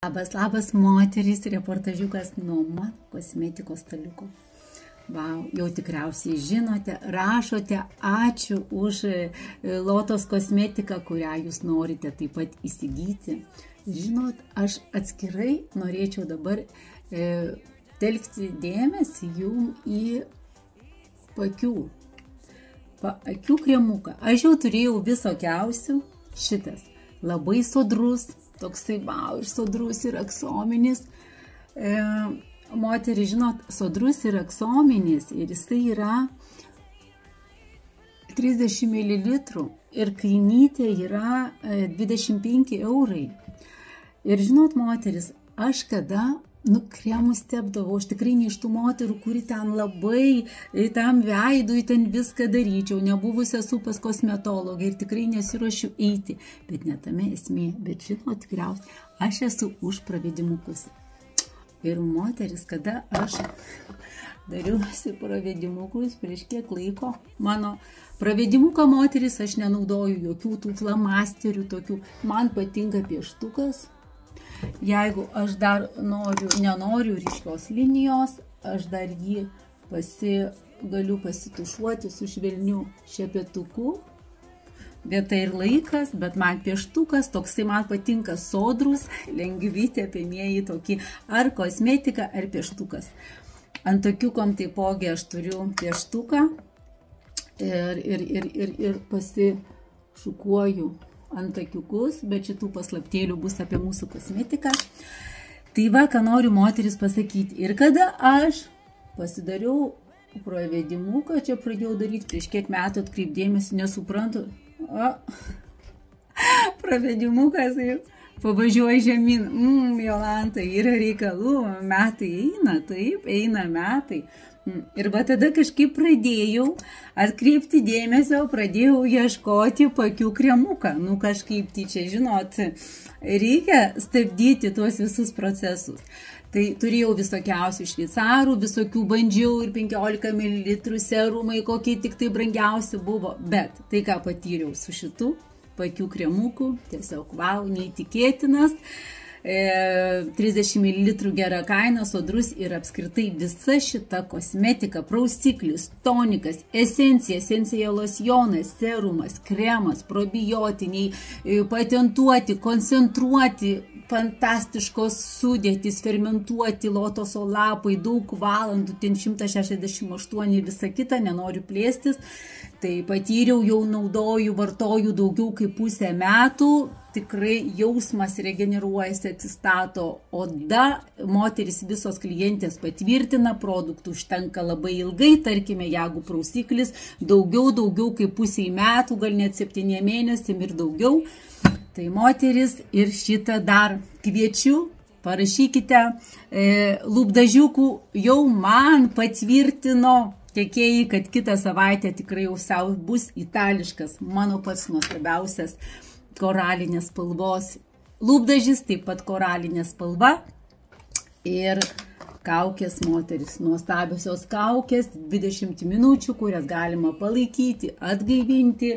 Labas moterys, reportažiukas nuo mano kosmetikos staliuko. Vau, jau tikriausiai žinote, rašote ačiū už Lotos kosmetiką, kurią jūs norite taip pat įsigyti. Žinot, aš atskirai norėčiau dabar telkti dėmesį jum į akių kremuką. Aš jau turėjau visokiausių, šitas labai sodrus, toksai, vau, ir sodrus, ir aksominis. Moterį, žinot, sodrus ir aksominis, ir jisai yra 30 ml ir kainytė yra 25 eurai. Ir žinot, moteris, aš kada kremus tepdavau, aš tikrai ne iš tų moterų, kuri ten labai, tam veidui ten viską daryčiau, nebuvus esu pas kosmetologą ir tikrai nesiruošiu eiti, bet ne tame esmė, bet žinot, tikriausiai, aš esu už pravedimukus. Ir moteris, kada aš dariausi pravedimukus prieš kiek laiko, mano pravedimuką moteris, aš nenaudoju jokių tų flamasterių, tokių, man patinka pieštukas. Jeigu aš dar nenoriu ryškios linijos, aš dar jį galiu pasitušuoti su švelniu šepetuku. Vieta ir laikas, bet man pieštukas, toksai man patinka sodrus, lengvi tepamieji tokie, ar kosmetika, ar pieštukas. Ant tokiukom taipogi aš turiu pieštuką ir pasišukuoju antakiukus, bet šitų paslaptėlių bus apie mūsų kosmetiką. Tai va, ką noriu moteris pasakyti. Ir kada aš pasidariau pravedimuką, čia pradėjau daryti prieš kiek metų, atkreipdėmėsi, nesuprantu. Pravedimukas ir pavažiuoja žemyn. Jolanta, yra reikalų, metai eina, taip, eina metai. Ir va tada kažkaip pradėjau atkreipti dėmesio, pradėjau ieškoti pakių kremuką. Kažkaip tai čia, žinot, reikia stabdyti tuos visus procesus. Tai turėjau visokiausių šveicarų, visokių bandžiau ir 15 ml serumai, kokie tik tai brangiausi buvo. Bet tai, ką patyriau su šitu pakių kremuku, tiesiog vau, neįtikėtinas. 30 ml gera kaina, sodrus ir apskritai visa šita kosmetika, prausiklis, tonikas, esencija losjonas, serumas, kremas, probiotiniai, patentuoti, koncentruoti, fantastiškos sudėtys, fermentuoti lotoso lapai, daug valandų, ten 168, visa kita, nenoriu plėstis. Tai patyriau, jau naudoju, vartoju daugiau kaip pusę metų, tikrai jausmas regeneruojasi, atsistato oda, moteris visos klientės patvirtina, produktų užtenka labai ilgai, tarkime, jeigu prausiklis, daugiau kaip pusiai metų, gal net 7 mėnesiam ir daugiau. Tai moteris ir šitą dar kviečiu, parašykite, lūpdažiukų jau man patvirtino tiekėjai, kad kitą savaitę tikrai jau savo bus itališkas, mano pats nuostabiausias koralinės spalvos lūpdažis, taip pat koralinė spalva ir kaukės moteris, nuostabiosios kaukės, 20 minučių, kurias galima palaikyti, atgaivinti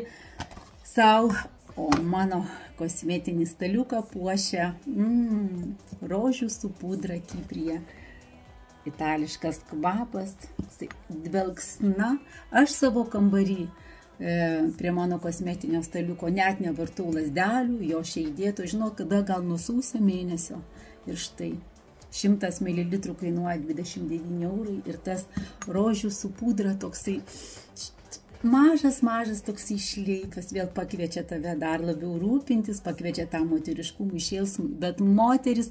savo, o mano kosmetinį staliuką puošia rožių su pudra Kipryje. Itališkas kvapas, dvelksna. Aš savo kambarį prie mano kosmetinio staliuko net nevartau lasdelių, jo įdėto, žinau, kada gal nuo sausio mėnesio. Ir štai 100 ml kainuoja 29 eurai ir tas rožių su pudra toksai mažas toksai šleifas, vėl pakviečia tave dar labiau rūpintis, pakviečia tą moteriškumų šėlsmų, bet moteris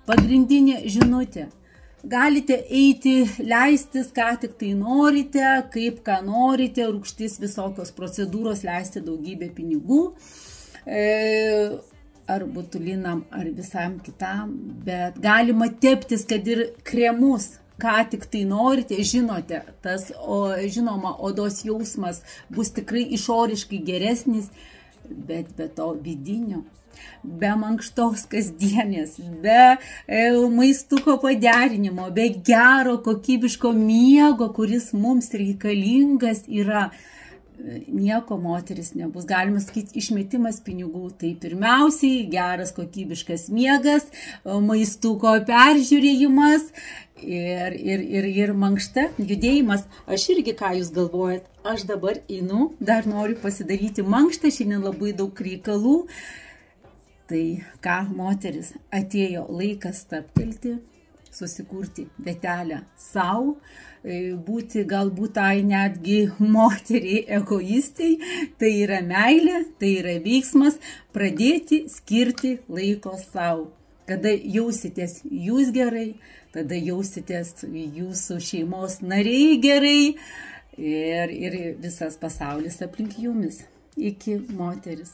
pagrindinė žinutė. Galite eiti, leistis, ką tik tai norite, kaip ką norite, rūgštis visokios procedūros, leisti daugybę pinigų, ar botulinam, ar visam kitam, bet galima teptis, kad ir kremus, ką tik tai norite, žinote, tas, žinoma, odos jausmas bus tikrai išoriškai geresnis, bet be to vidinio. Be mankštos kasdienės, be maistuko paderinimo, be gero kokybiško miego, kuris mums reikalingas yra nieko moteris nebus. Galima sakyti, išmetimas pinigų. Tai pirmiausiai geras kokybiškas miegas, maistuko peržiūrėjimas ir mankšta judėjimas. Aš irgi, ką jūs galvojat, aš dabar einu, dar noriu pasidaryti mankštą, šiandien labai daug reikalų. Tai ką, moteris, atėjo laikas stabtelti, susikurti vietelę savo, būti galbūt tai netgi moteriai egoistai, tai yra meilė, tai yra veiksmas, pradėti skirti laiko savo. Kada jausitės jūs gerai, tada jausitės jūsų šeimos nariai gerai ir visas pasaulis aplink jumis. Iki, moteris.